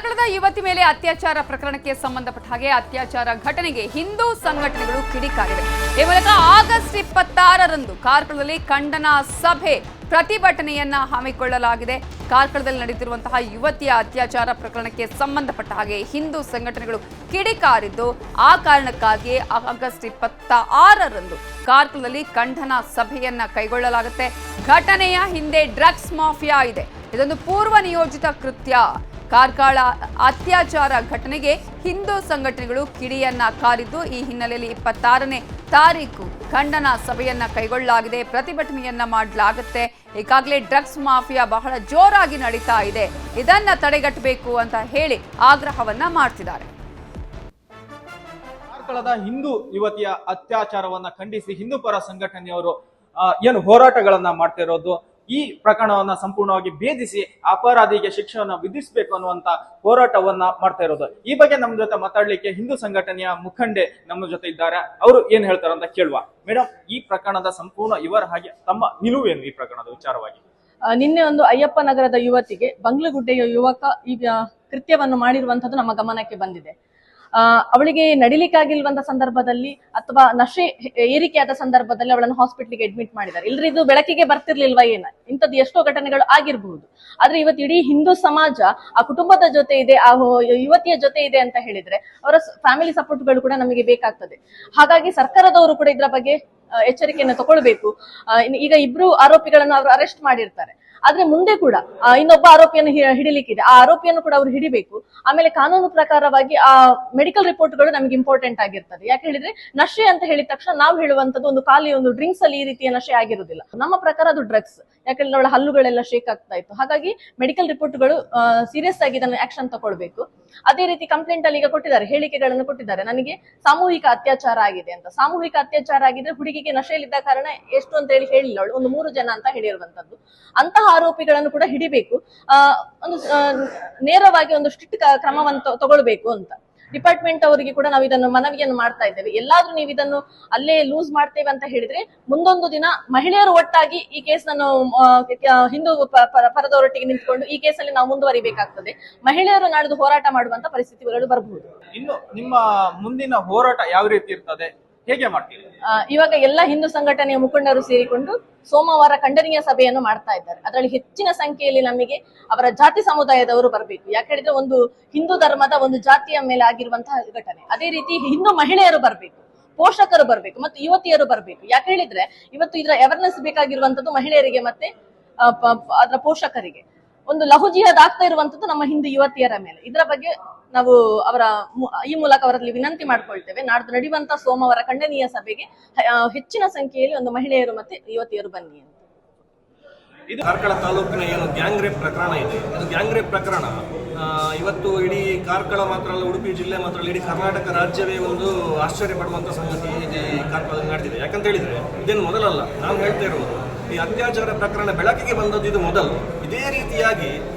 ಕಾರ್ಕಳದ ಯುವತಿ ಮೇಲೆ ಅತ್ಯಾಚಾರ ಪ್ರಕರಣಕ್ಕೆ ಸಂಬಂಧಪಟ್ಟ ಹಾಗೆ ಅತ್ಯಾಚಾರ ಘಟನೆಗೆ ಹಿಂದೂ ಸಂಘಟನೆಗಳು ಕಿಡಿಕಾರಿವೆ. ಈ ಮೂಲಕ ಆಗಸ್ಟ್ 26ರಂದು ಕಾರ್ಕಳದಲ್ಲಿ ಖಂಡನಾ ಸಭೆ ಪ್ರತಿಭಟನೆಯನ್ನ ಹಮ್ಮಿಕೊಳ್ಳಲಾಗಿದೆ. ಕಾರ್ಕಳದಲ್ಲಿ ನಡೆದಿರುವಂತಹ ಯುವತಿಯ ಅತ್ಯಾಚಾರ ಪ್ರಕರಣಕ್ಕೆ ಸಂಬಂಧಪಟ್ಟ ಹಾಗೆ ಹಿಂದೂ ಸಂಘಟನೆಗಳು ಕಿಡಿಕಾರಿದ್ದು, ಆ ಕಾರಣಕ್ಕಾಗಿ ಆಗಸ್ಟ್ 26ರಂದು ಕಾರ್ಕಳದಲ್ಲಿ ಖಂಡನಾ ಸಭೆಯನ್ನ ಕೈಗೊಳ್ಳಲಾಗುತ್ತೆ. ಘಟನೆಯ ಹಿಂದೆ ಡ್ರಗ್ಸ್ ಮಾಫಿಯಾ ಇದೆ. ಇದೊಂದು ಪೂರ್ವ ನಿಯೋಜಿತ ಕೃತ್ಯ. ಕಾರ್ಕಳ ಅತ್ಯಾಚಾರ ಘಟನೆಗೆ ಹಿಂದೂ ಸಂಘಟನೆಗಳು ಕಿಡಿಯನ್ನ ಕಾರಿದ್ದು, ಈ ಹಿನ್ನೆಲೆಯಲ್ಲಿ 26ನೇ ತಾರೀಕು ಖಂಡನಾ ಸಭೆಯನ್ನ ಕೈಗೊಳ್ಳಲಾಗಿದೆ, ಪ್ರತಿಭಟನೆಯನ್ನ ಮಾಡಲಾಗುತ್ತೆ. ಈಗಾಗಲೇ ಡ್ರಗ್ಸ್ ಮಾಫಿಯಾ ಬಹಳ ಜೋರಾಗಿ ನಡೀತಾ ಇದೆ, ಇದನ್ನ ತಡೆಗಟ್ಟಬೇಕು ಅಂತ ಹೇಳಿ ಆಗ್ರಹವನ್ನ ಮಾಡ್ತಿದ್ದಾರೆ. ಕಾರ್ಕಳದ ಹಿಂದೂ ಯುವತಿಯ ಅತ್ಯಾಚಾರವನ್ನ ಖಂಡಿಸಿ ಹಿಂದೂ ಪರ ಸಂಘಟನೆಯವರು ಏನು ಹೋರಾಟಗಳನ್ನ ಮಾಡ್ತಿರೋದು, ಈ ಪ್ರಕರಣವನ್ನ ಸಂಪೂರ್ಣವಾಗಿ ಭೇದಿಸಿ ಅಪರಾಧಿಗೆ ಶಿಕ್ಷೆಯನ್ನು ವಿಧಿಸಬೇಕು ಅನ್ನುವಂತ ಹೋರಾಟವನ್ನ ಮಾಡ್ತಾ ಇರೋದು. ಈ ಬಗ್ಗೆ ನಮ್ಮ ಜೊತೆ ಮಾತಾಡ್ಲಿಕ್ಕೆ ಹಿಂದೂ ಸಂಘಟನೆಯ ಮುಖಂಡೆ ನಮ್ಮ ಜೊತೆ ಇದ್ದಾರೆ. ಅವರು ಏನ್ ಹೇಳ್ತಾರೆ ಅಂತ ಕೇಳುವ. ಮೇಡಮ್, ಈ ಪ್ರಕರಣದ ಸಂಪೂರ್ಣ ಇವರ ಹಾಗೆ ತಮ್ಮ ನಿಲುವೇನು ಈ ಪ್ರಕರಣದ ವಿಚಾರವಾಗಿ? ನಿನ್ನೆ ಒಂದು ಅಯ್ಯಪ್ಪ ನಗರದ ಯುವತಿಗೆ ಬಂಗ್ಲಗುಡ್ಡೆಯ ಯುವಕ ಈ ಕೃತ್ಯವನ್ನು ಮಾಡಿರುವಂತದ್ದು ನಮ್ಮ ಗಮನಕ್ಕೆ ಬಂದಿದೆ. ಅವಳಿಗೆ ನಡಿಲಿಕ್ಕಾಗಿಲ್ವಂತ ಸಂದರ್ಭದಲ್ಲಿ ಅಥವಾ ನಶೆ ಏರಿಕೆಯಾದ ಸಂದರ್ಭದಲ್ಲಿ ಅವಳನ್ನು ಹಾಸ್ಪಿಟ್ಲಿಗೆ ಅಡ್ಮಿಟ್ ಮಾಡಿದ್ದಾರೆ. ಇಲ್ರಿ ಇದು ಬೆಳಕಿಗೆ ಬರ್ತಿರ್ಲಿಲ್ವಾ ಏನ? ಇಂಥದ್ದು ಎಷ್ಟೋ ಘಟನೆಗಳು ಆಗಿರಬಹುದು. ಆದ್ರೆ ಇವತ್ತು ಇಡೀ ಹಿಂದೂ ಸಮಾಜ ಆ ಕುಟುಂಬದ ಜೊತೆ ಇದೆ, ಆ ಯುವತಿಯ ಜೊತೆ ಇದೆ ಅಂತ ಹೇಳಿದ್ರೆ ಅವರ ಫ್ಯಾಮಿಲಿ ಸಪೋರ್ಟ್ಗಳು ಕೂಡ ನಮಗೆ ಬೇಕಾಗ್ತದೆ. ಹಾಗಾಗಿ ಸರ್ಕಾರದವರು ಕೂಡ ಇದರ ಬಗ್ಗೆ ಎಚ್ಚರಿಕೆಯನ್ನು ತಗೊಳ್ಬೇಕು. ಈಗ ಇಬ್ರು ಆರೋಪಿಗಳನ್ನು ಅವರು ಅರೆಸ್ಟ್ ಮಾಡಿರ್ತಾರೆ, ಆದ್ರೆ ಮುಂದೆ ಕೂಡ ಇನ್ನೊಬ್ಬ ಆರೋಪಿಯನ್ನು ಹಿಡಿಲಿಕ್ಕಿದೆ, ಆ ಆರೋಪಿಯನ್ನು ಕೂಡ ಅವರು ಹಿಡಿಬೇಕು. ಆಮೇಲೆ ಕಾನೂನು ಪ್ರಕಾರವಾಗಿ ಆ ಮೆಡಿಕಲ್ ರಿಪೋರ್ಟ್ಗಳು ನಮಗೆ ಇಂಪಾರ್ಟೆಂಟ್ ಆಗಿರ್ತದೆ. ಯಾಕೆ ಹೇಳಿದ್ರೆ ನಶೆ ಅಂತ ಹೇಳಿದ ತಕ್ಷಣ ನಾವು ಹೇಳುವಂತದ್ದು ಒಂದು ಖಾಲಿ ಒಂದು ಡ್ರಿಂಕ್ಸ್ ಅಲ್ಲಿ ಈ ರೀತಿಯ ನಶೆ ಆಗಿರುವುದಿಲ್ಲ. ನಮ್ಮ ಪ್ರಕಾರ ಅದು ಡ್ರಗ್ಸ್. ಯಾಕಂದ್ರೆ ಅವಳ ಹಲ್ಲುಗಳೆಲ್ಲ ಶೇಕ್ ಆಗ್ತಾ ಇತ್ತು. ಹಾಗಾಗಿ ಮೆಡಿಕಲ್ ರಿಪೋರ್ಟ್ಗಳು ಸೀರಿಯಸ್ ಆಗಿ ಇದನ್ನು ಆಕ್ಷನ್ ತಗೊಳ್ಬೇಕು. ಅದೇ ರೀತಿ ಕಂಪ್ಲೇಂಟ್ ಅಲ್ಲಿ ಈಗ ಕೊಟ್ಟಿದ್ದಾರೆ, ಹೇಳಿಕೆಗಳನ್ನು ಕೊಟ್ಟಿದ್ದಾರೆ, ನನಗೆ ಸಾಮೂಹಿಕ ಅತ್ಯಾಚಾರ ಆಗಿದೆ ಅಂತ. ಸಾಮೂಹಿಕ ಅತ್ಯಾಚಾರ ಆಗಿದ್ರೆ ಹುಡುಗಿಗೆ ನಶೆಯಲ್ಲಿದ್ದ ಕಾರಣ ಎಷ್ಟು ಅಂತ ಹೇಳಿಲ್ಲ, ಅವಳು ಒಂದು 3 ಜನ ಅಂತ ಹೇಳಿರುವಂತದ್ದು. ಅಂತಹ ಆರೋಪಿಗಳನ್ನು ಕೂಡ ಹಿಡಿಬೇಕು. ಒಂದು ನೇರವಾಗಿ ಒಂದು ಸ್ಟ್ರಿಕ್ಟ್ ಕ್ರಮವನ್ನು ತಗೊಳ್ಬೇಕು ಅಂತ ಡಿಪಾರ್ಟ್ಮೆಂಟ್ ಅವರಿಗೆ ಕೂಡ ನಾವು ಇದನ್ನು ಮನವಿಯನ್ನು ಮಾಡ್ತಾ ಇದ್ದೇವೆ. ಎಲ್ಲಾದ್ರೂ ನೀವು ಇದನ್ನು ಅಲ್ಲೇ ಲೂಸ್ ಮಾಡ್ತೇವೆ ಅಂತ ಹೇಳಿದ್ರೆ ಮುಂದೊಂದು ದಿನ ಮಹಿಳೆಯರು ಒಟ್ಟಾಗಿ ಈ ಕೇಸನ್ನು ಹಿಂದೂ ಪರದವರೊಟ್ಟಿಗೆ ನಿಂತ್ಕೊಂಡು ಈ ಕೇಸಲ್ಲಿ ನಾವು ಮುಂದುವರಿಬೇಕಾಗ್ತದೆ. ಮಹಿಳೆಯರು ನಾಡಿದ್ದು ಹೋರಾಟ ಮಾಡುವಂತ ಪರಿಸ್ಥಿತಿಗಳು ಬರಬಹುದು. ಇನ್ನು ನಿಮ್ಮ ಮುಂದಿನ ಹೋರಾಟ ಯಾವ ರೀತಿ ಇರ್ತದೆ, ಹೇಗೆ ಮಾಡ್ತೀವಿ? ಇವಾಗ ಎಲ್ಲ ಹಿಂದೂ ಸಂಘಟನೆಯ ಮುಖಂಡರು ಸೇರಿಕೊಂಡು ಸೋಮವಾರ ಖಂಡನೀಯ ಸಭೆಯನ್ನು ಮಾಡ್ತಾ ಇದ್ದಾರೆ. ಅದರಲ್ಲಿ ಹೆಚ್ಚಿನ ಸಂಖ್ಯೆಯಲ್ಲಿ ನಮಗೆ ಅವರ ಜಾತಿ ಸಮುದಾಯದವರು ಬರಬೇಕು. ಯಾಕೆ ಹೇಳಿದ್ರೆ ಒಂದು ಹಿಂದೂ ಧರ್ಮದ ಒಂದು ಜಾತಿಯ ಮೇಲೆ ಆಗಿರುವಂತಹ ಘಟನೆ. ಅದೇ ರೀತಿ ಹಿಂದೂ ಮಹಿಳೆಯರು ಬರಬೇಕು, ಪೋಷಕರು ಬರಬೇಕು ಮತ್ತು ಯುವತಿಯರು ಬರಬೇಕು. ಯಾಕೆ ಹೇಳಿದ್ರೆ ಇವತ್ತು ಇದರ ಅವೇರ್ನೆಸ್ ಬೇಕಾಗಿರುವಂತದ್ದು ಮಹಿಳೆಯರಿಗೆ ಮತ್ತೆ ಅದರ ಪೋಷಕರಿಗೆ. ಒಂದು ಲಹು ಜಿಹಾದ್ ಆಗ್ತಾ ಇರುವಂತದ್ದು ನಮ್ಮ ಹಿಂದೂ ಯುವತಿಯರ ಮೇಲೆ. ಇದರ ಬಗ್ಗೆ ನಾವು ಈ ಮೂಲಕ ಅವರಲ್ಲಿ ವಿನಂತಿ ಮಾಡ್ಕೊಳ್ತೇವೆ, ನಾಡ್ದು ನಡೆಯುವಂತ ಸೋಮವಾರ ಖಂಡನೀಯ ಸಭೆಗೆ ಹೆಚ್ಚಿನ ಸಂಖ್ಯೆಯಲ್ಲಿ ಒಂದು ಮಹಿಳೆಯರು ಮತ್ತೆ ಯುವತಿಯರು ಬನ್ನಿ ಅಂತ. ಇದು ಕಾರ್ಕಳ ತಾಲೂಕಿನ ಏನು ಗ್ಯಾಂಗ್ ರೇಪ್ ಪ್ರಕರಣ ಇದೆ, ಇದು ಗ್ಯಾಂಗ್ ರೇಪ್ ಪ್ರಕರಣ ಇವತ್ತು ಇಡೀ ಕಾರ್ಕಳ ಮಾತ್ರ ಅಲ್ಲ, ಉಡುಪಿ ಜಿಲ್ಲೆ ಮಾತ್ರ ಅಲ್ಲ, ಇಡೀ ಕರ್ನಾಟಕ ರಾಜ್ಯವೇ ಒಂದು ಆಶ್ಚರ್ಯ ಪಡುವಂತ ಸಂಗತಿ ಈ ಕಾರ್ಕಳದಲ್ಲಿ ನಡೆದಿದೆ. ಯಾಕಂತ ಹೇಳಿದ್ರೆ ಇದೇನು ಮೊದಲಲ್ಲ. ನಾವು ಹೇಳ್ತಾ ಇರೋದು ಈ ಅತ್ಯಾಚಾರ ಪ್ರಕರಣ ಬೆಳಕಿಗೆ ಬಂದದ್ದು ಇದು ಮೊದಲು. ಇದೇ ರೀತಿಯಾಗಿ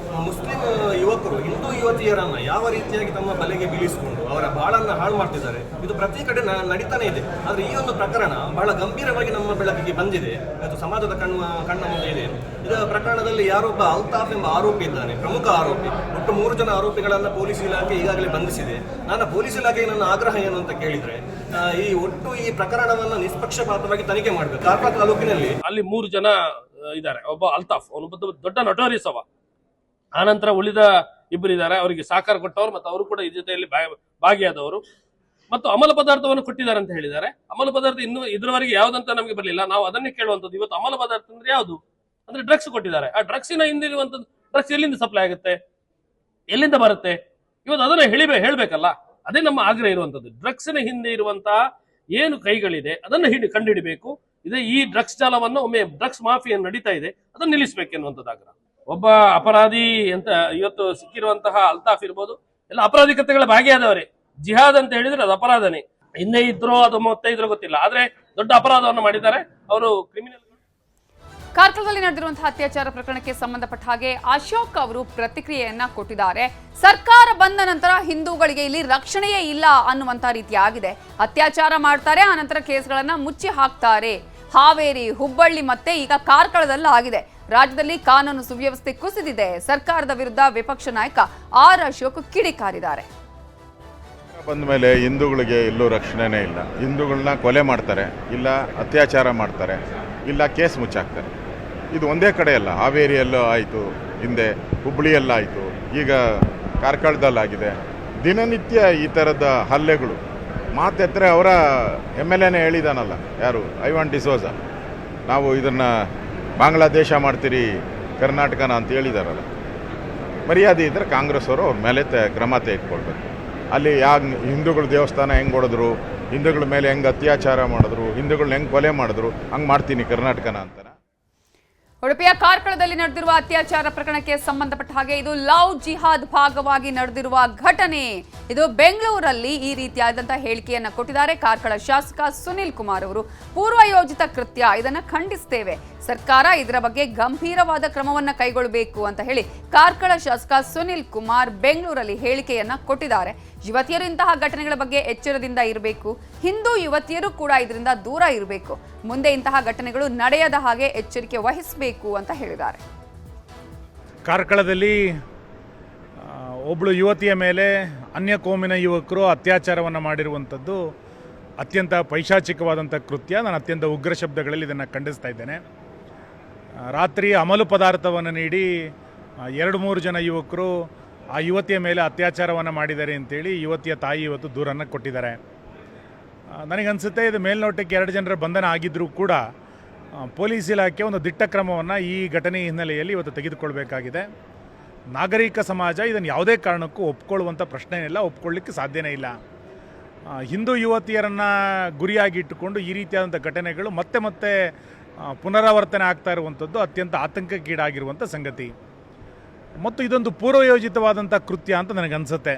ಮುಸ್ಲಿಂ ಯುವಕರು ಹಿಂದೂ ಯುವತಿಯರನ್ನ ಯಾವ ರೀತಿಯಾಗಿ ತಮ್ಮ ಬಲೆಗೆ ಬೀಳಿಸಿಕೊಂಡು ಅವರ ಬಾಳನ್ನ ಹಾಳು ಮಾಡ್ತಿದ್ದಾರೆ, ಇದು ಪ್ರತಿ ಕಡೆ ನಡೀತಾನೆ ಇದೆ. ಆದ್ರೆ ಈ ಒಂದು ಪ್ರಕರಣ ಬಹಳ ಗಂಭೀರವಾಗಿ ನಮ್ಮ ಬೆಳಕಿಗೆ ಬಂದಿದೆ, ಅದು ಸಮಾಜದ ಕಣ್ಣ ಮುಂದೆ ಇದೆ. ಇದರ ಪ್ರಕರಣದಲ್ಲಿ ಯಾರೊಬ್ಬ ಅಲ್ತಾಫ್ ಎಂಬ ಆರೋಪಿ ಇದ್ದಾನೆ, ಪ್ರಮುಖ ಆರೋಪಿ. ಒಟ್ಟು 3 ಜನ ಆರೋಪಿಗಳನ್ನ ಪೊಲೀಸ್ ಇಲಾಖೆ ಈಗಾಗಲೇ ಬಂಧಿಸಿದೆ. ನನ್ನ ಪೊಲೀಸ್ ಇಲಾಖೆಗೆ ನನ್ನ ಆಗ್ರಹ ಏನು ಅಂತ ಕೇಳಿದ್ರೆ, ಈ ಪ್ರಕರಣವನ್ನ ನಿಷ್ಪಕ್ಷಪಾತವಾಗಿ ತನಿಖೆ ಮಾಡಬೇಕು. ಕಾರ್ಕಳ ತಾಲೂಕಿನಲ್ಲಿ ಅಲ್ಲಿ 3 ಜನ ಇದ್ದಾರೆ. ಒಬ್ಬ ಅಲ್ತಾಫ್, ಅವನು ದೊಡ್ಡ ನಟೋರಿಯಸ್ ಅವ. ಆನಂತರ ಉಳಿದ 2 ಇದ್ದಾರೆ, ಅವರಿಗೆ ಸಹಕಾರ ಕೊಟ್ಟವರು ಮತ್ತು ಅವರು ಕೂಡ ಈ ಜೊತೆಯಲ್ಲಿ ಭಾಗಿಯಾದವರು. ಮತ್ತು ಅಮಲ ಪದಾರ್ಥವನ್ನು ಕೊಟ್ಟಿದ್ದಾರೆ ಅಂತ ಹೇಳಿದ್ದಾರೆ. ಅಮಲ ಪದಾರ್ಥ ಇನ್ನು ಇದ್ರವರೆಗೆ ಯಾವ್ದಂತ ನಮಗೆ ಬರಲಿಲ್ಲ. ನಾವು ಅದನ್ನೇ ಕೇಳುವಂಥದ್ದು. ಇವತ್ತು ಅಮಲ ಪದಾರ್ಥ ಅಂದ್ರೆ ಯಾವುದು ಅಂದ್ರೆ ಡ್ರಗ್ಸ್ ಕೊಟ್ಟಿದ್ದಾರೆ. ಆ ಡ್ರಗ್ಸಿನ ಹಿಂದೆ ಇರುವಂತದ್ದು, ಡ್ರಗ್ಸ್ ಎಲ್ಲಿಂದ ಸಪ್ಲೈ ಆಗುತ್ತೆ, ಎಲ್ಲಿಂದ ಬರುತ್ತೆ, ಇವತ್ತು ಅದನ್ನ ಹೇಳ್ಬೇಕಲ್ಲ. ಅದೇ ನಮ್ಮ ಆಗ್ರಹ ಇರುವಂತದ್ದು. ಡ್ರಗ್ಸಿನ ಹಿಂದೆ ಇರುವಂತಹ ಏನು ಕೈಗಳಿದೆ ಅದನ್ನು ಕಂಡುಹಿಡಿಬೇಕು. ಇದೇ ಈ ಡ್ರಗ್ಸ್ ಜಾಲವನ್ನು ಒಮ್ಮೆ ಡ್ರಗ್ಸ್ ಮಾಫಿಯಾ ನಡೀತಾ ಇದೆ, ಅದನ್ನು ನಿಲ್ಲಿಸಬೇಕೆನ್ನುವಂಥದ್ದು ಆಗ್ರಹ. ಒಬ್ಬ ಅಪರಾಧಿ ಅಂತ ಇವತ್ತು ಸಿಕ್ಕಿರುವಂತಹ ಅಲ್ತಾಫ್ ಇರ್ಬೋದು, ಎಲ್ಲ ಅಪರಾಧಿಕತೆಗಳ ಭಾಗಿಯಾದವರೇ. ಜಿಹಾದ್ ಅಂತ ಹೇಳಿದ್ರೆ ಅದು ಅಪರಾಧನೇ. ಹಿಂದೆ ಇದ್ರೋ ಅದು ಮತ್ತೆ ಇದ್ರೋ ಗೊತ್ತಿಲ್ಲ, ಆದ್ರೆ ದೊಡ್ಡ ಅಪರಾಧವನ್ನು ಮಾಡಿದ್ದಾರೆ ಅವರು, ಕ್ರಿಮಿನಲ್. ಕಾರ್ಕಳದಲ್ಲಿ ನಡೆದಿರುವಂತಹ ಅತ್ಯಾಚಾರ ಪ್ರಕರಣಕ್ಕೆ ಸಂಬಂಧಪಟ್ಟ ಹಾಗೆ ಅಶೋಕ್ ಅವರು ಪ್ರತಿಕ್ರಿಯೆಯನ್ನ ಕೊಟ್ಟಿದ್ದಾರೆ. ಸರ್ಕಾರ ಬಂದ ನಂತರ ಹಿಂದೂಗಳಿಗೆ ಇಲ್ಲಿ ರಕ್ಷಣೆಯೇ ಇಲ್ಲ ಅನ್ನುವಂತ ರೀತಿ ಆಗಿದೆ. ಅತ್ಯಾಚಾರ ಮಾಡ್ತಾರೆ, ಆನಂತರ ಕೇಸ್ಗಳನ್ನ ಮುಚ್ಚಿ ಹಾಕ್ತಾರೆ. ಹಾವೇರಿ, ಹುಬ್ಬಳ್ಳಿ ಮತ್ತೆ ಈಗ ಕಾರ್ಕಳದಲ್ಲಿ ಆಗಿದೆ. ರಾಜ್ಯದಲ್ಲಿ ಕಾನೂನು ಸುವ್ಯವಸ್ಥೆ ಕುಸಿದಿದೆ. ಸರ್ಕಾರದ ವಿರುದ್ಧ ವಿಪಕ್ಷ ನಾಯಕ ಆರ್ ಅಶೋಕ್ ಕಿಡಿಕಾರಿದ್ದಾರೆ. ಬಂದ ಮೇಲೆ ಹಿಂದೂಗಳಿಗೆ ಎಲ್ಲೂ ರಕ್ಷಣೆನೇ ಇಲ್ಲ. ಹಿಂದೂಗಳನ್ನ ಕೊಲೆ ಮಾಡ್ತಾರೆ, ಇಲ್ಲ ಅತ್ಯಾಚಾರ ಮಾಡ್ತಾರೆ, ಇಲ್ಲ ಕೇಸ್ ಮುಚ್ಚಾಕ್ತಾರೆ. ಇದು ಒಂದೇ ಕಡೆ ಅಲ್ಲ, ಹಾವೇರಿಯಲ್ಲೂ ಆಯಿತು, ಹಿಂದೆ ಹುಬ್ಬಳ್ಳಿಯಲ್ಲಾಯಿತು, ಈಗ ಕಾರ್ಕಳದಲ್ಲಾಗಿದೆ. ದಿನನಿತ್ಯ ಈ ಥರದ ಹಲ್ಲೆಗಳು. ಮಾತೆತ್ತರೆ ಅವರ MLAನೇ ಹೇಳಿದಾನಲ್ಲ, ಯಾರು, ಐವಾನ್ ಡಿಸೋಜ, ನಾವು ಇದನ್ನು ಬಾಂಗ್ಲಾದೇಶ ಮಾಡ್ತೀರಿ ಕರ್ನಾಟಕನ ಅಂತ ಹೇಳಿದಾರಲ್ಲ. ಮರ್ಯಾದೆ ಇದ್ದರೆ ಕಾಂಗ್ರೆಸ್ ಅವರು ಅವ್ರ ಮೇಲೆ ಕ್ರಮ ತೆಗೆದುಕೊಳ್ಬೇಕು. ಅಲ್ಲಿ ಹಿಂದೂಗಳ ದೇವಸ್ಥಾನ ಹೆಂಗೆ ಹೊಡೆದ್ರು, ಹಿಂದೂಗಳ ಮೇಲೆ ಹೆಂಗೆ ಅತ್ಯಾಚಾರ ಮಾಡಿದ್ರು, ಹಿಂದೂಗಳನ್ನ ಹೆಂಗೆ ಕೊಲೆ ಮಾಡಿದ್ರು, ಹಂಗೆ ಮಾಡ್ತೀನಿ ಕರ್ನಾಟಕನ ಅಂತ. ಉಡುಪಿಯ ಕಾರ್ಕಳದಲ್ಲಿ ನಡೆದಿರುವ ಅತ್ಯಾಚಾರ ಪ್ರಕರಣಕ್ಕೆ ಸಂಬಂಧಪಟ್ಟ ಹಾಗೆ ಇದು ಲವ್ ಜಿಹಾದ್ ಭಾಗವಾಗಿ ನಡೆದಿರುವ ಘಟನೆ. ಇದು ಬೆಂಗಳೂರಲ್ಲಿ ಈ ರೀತಿಯಾದಂತಹ ಹೇಳಿಕೆಯನ್ನ ಕೊಟ್ಟಿದ್ದಾರೆ ಕಾರ್ಕಳ ಶಾಸಕ ಸುನಿಲ್ ಕುಮಾರ್ ಅವರು. ಪೂರ್ವಯೋಜಿತ ಕೃತ್ಯ, ಇದನ್ನ ಖಂಡಿಸ್ತೇವೆ. ಸರ್ಕಾರ ಇದರ ಬಗ್ಗೆ ಗಂಭೀರವಾದ ಕ್ರಮವನ್ನ ಕೈಗೊಳ್ಳಬೇಕು ಅಂತ ಹೇಳಿ ಕಾರ್ಕಳ ಶಾಸಕ ಸುನಿಲ್ ಕುಮಾರ್ ಬೆಂಗಳೂರಲ್ಲಿ ಹೇಳಿಕೆಯನ್ನ ಕೊಟ್ಟಿದ್ದಾರೆ. ಯುವತಿಯರು ಇಂತಹ ಘಟನೆಗಳ ಬಗ್ಗೆ ಎಚ್ಚರದಿಂದ ಇರಬೇಕು. ಹಿಂದೂ ಯುವತಿಯರು ಕೂಡ ಇದರಿಂದ ದೂರ ಇರಬೇಕು. ಮುಂದೆ ಇಂತಹ ಘಟನೆಗಳು ನಡೆಯದ ಹಾಗೆ ಎಚ್ಚರಿಕೆ ವಹಿಸಬೇಕು ಅಂತ ಹೇಳಿದ್ದಾರೆ. ಕಾರ್ಕಳದಲ್ಲಿ ಒಬ್ಬಳು ಯುವತಿಯ ಮೇಲೆ ಅನ್ಯ ಕೋಮಿನ ಯುವಕರು ಅತ್ಯಾಚಾರವನ್ನು ಮಾಡಿರುವಂಥದ್ದು ಅತ್ಯಂತ ಪೈಶಾಚಿಕವಾದಂಥ ಕೃತ್ಯ. ನಾನು ಅತ್ಯಂತ ಉಗ್ರ ಶಬ್ದಗಳಲ್ಲಿ ಇದನ್ನು ಖಂಡಿಸ್ತಾ ಇದ್ದೇನೆ. ರಾತ್ರಿ ಅಮಲು ಪದಾರ್ಥವನ್ನು ನೀಡಿ 2-3 ಜನ ಯುವಕರು ಆ ಯುವತಿಯ ಮೇಲೆ ಅತ್ಯಾಚಾರವನ್ನು ಮಾಡಿದ್ದಾರೆ ಅಂತೇಳಿ ಯುವತಿಯ ತಾಯಿ ಇವತ್ತು ದೂರನ್ನು ಕೊಟ್ಟಿದ್ದಾರೆ. ನನಗನ್ಸುತ್ತೆ ಇದು ಮೇಲ್ನೋಟಕ್ಕೆ 2 ಜನರ ಬಂಧನ ಆಗಿದ್ದರೂ ಕೂಡ ಪೊಲೀಸ್ ಇಲಾಖೆ ಒಂದು ದಿಟ್ಟ ಕ್ರಮವನ್ನು ಈ ಘಟನೆ ಹಿನ್ನೆಲೆಯಲ್ಲಿ ಇವತ್ತು ತೆಗೆದುಕೊಳ್ಬೇಕಾಗಿದೆ. ನಾಗರಿಕ ಸಮಾಜ ಇದನ್ನು ಯಾವುದೇ ಕಾರಣಕ್ಕೂ ಒಪ್ಕೊಳ್ಳುವಂಥ ಪ್ರಶ್ನೆ ಇಲ್ಲ, ಒಪ್ಕೊಳ್ಳಿಕ್ಕೆ ಸಾಧ್ಯನೇ ಇಲ್ಲ. ಹಿಂದೂ ಯುವತಿಯರನ್ನು ಗುರಿಯಾಗಿಟ್ಟುಕೊಂಡು ಈ ರೀತಿಯಾದಂಥ ಘಟನೆಗಳು ಮತ್ತೆ ಮತ್ತೆ ಪುನರಾವರ್ತನೆ ಆಗ್ತಾ ಇರುವಂಥದ್ದು ಅತ್ಯಂತ ಆತಂಕಕ್ಕೀಡಾಗಿರುವಂಥ ಸಂಗತಿ. ಮತ್ತು ಇದೊಂದು ಪೂರ್ವಯೋಜಿತವಾದಂಥ ಕೃತ್ಯ ಅಂತ ನನಗನ್ಸುತ್ತೆ.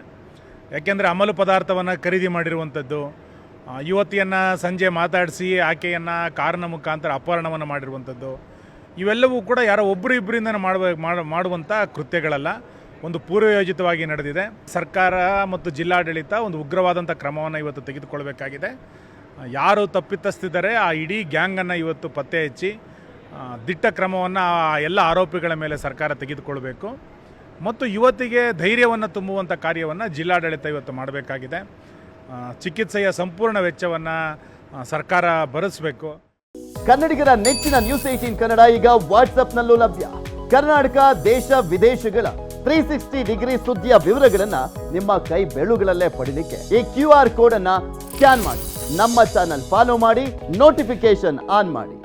ಯಾಕೆಂದರೆ ಅಮಲು ಪದಾರ್ಥವನ್ನು ಖರೀದಿ ಮಾಡಿರುವಂಥದ್ದು, ಯುವತಿಯನ್ನು ಸಂಜೆ ಮಾತಾಡಿಸಿ ಆಕೆಯನ್ನು ಕಾರಿನ ಮುಖಾಂತರ ಅಪಹರಣವನ್ನು ಮಾಡಿರುವಂಥದ್ದು, ಇವೆಲ್ಲವೂ ಕೂಡ ಯಾರೋ ಒಬ್ಬರು ಇಬ್ಬರಿಂದ ಮಾಡುವಂಥ ಕೃತ್ಯಗಳಲ್ಲ, ಒಂದು ಪೂರ್ವಯೋಜಿತವಾಗಿ ನಡೆದಿದೆ. ಸರ್ಕಾರ ಮತ್ತು ಜಿಲ್ಲಾಡಳಿತ ಒಂದು ಉಗ್ರವಾದಂಥ ಕ್ರಮವನ್ನು ಇವತ್ತು ತೆಗೆದುಕೊಳ್ಬೇಕಾಗಿದೆ. ಯಾರು ತಪ್ಪಿತಸ್ಥಿದ್ದಾರೆ ಆ ಇಡೀ ಗ್ಯಾಂಗನ್ನು ಇವತ್ತು ಪತ್ತೆ ಹಚ್ಚಿ ದಿಟ್ಟ ಕ್ರಮವನ್ನು ಆ ಎಲ್ಲ ಆರೋಪಿಗಳ ಮೇಲೆ ಸರ್ಕಾರ ತೆಗೆದುಕೊಳ್ಬೇಕು. ಮತ್ತು ಯುವತಿಗೆ ಧೈರ್ಯವನ್ನು ತುಂಬುವಂಥ ಕಾರ್ಯವನ್ನು ಜಿಲ್ಲಾಡಳಿತ ಇವತ್ತು ಮಾಡಬೇಕಾಗಿದೆ. ಚಿಕಿತ್ಸೆಯ ಸಂಪೂರ್ಣ ವೆಚ್ಚವನ್ನು ಸರ್ಕಾರ ಭರಿಸಬೇಕು. ಕನ್ನಡಿಗರ ನೆಚ್ಚಿನ ನ್ಯೂಸ್ 18 ಕನ್ನಡ ಈಗ ವಾಟ್ಸ್ಆಪ್ನಲ್ಲೂ ಲಭ್ಯ. ಕರ್ನಾಟಕ, ದೇಶ ವಿದೇಶಗಳ 360 ಡಿಗ್ರಿ ಸುದ್ದಿಯ ವಿವರಗಳನ್ನ ನಿಮ್ಮ ಕೈ ಬೆರಳುಗಳಲ್ಲೇ ಪಡಿಲಿಕ್ಕೆ ಈ QR ಕೋಡ್ ಅನ್ನ ಸ್ಕ್ಯಾನ್ ಮಾಡಿ, ನಮ್ಮ ಚಾನಲ್ ಫಾಲೋ ಮಾಡಿ, ನೋಟಿಫಿಕೇಶನ್ ಆನ್ ಮಾಡಿ.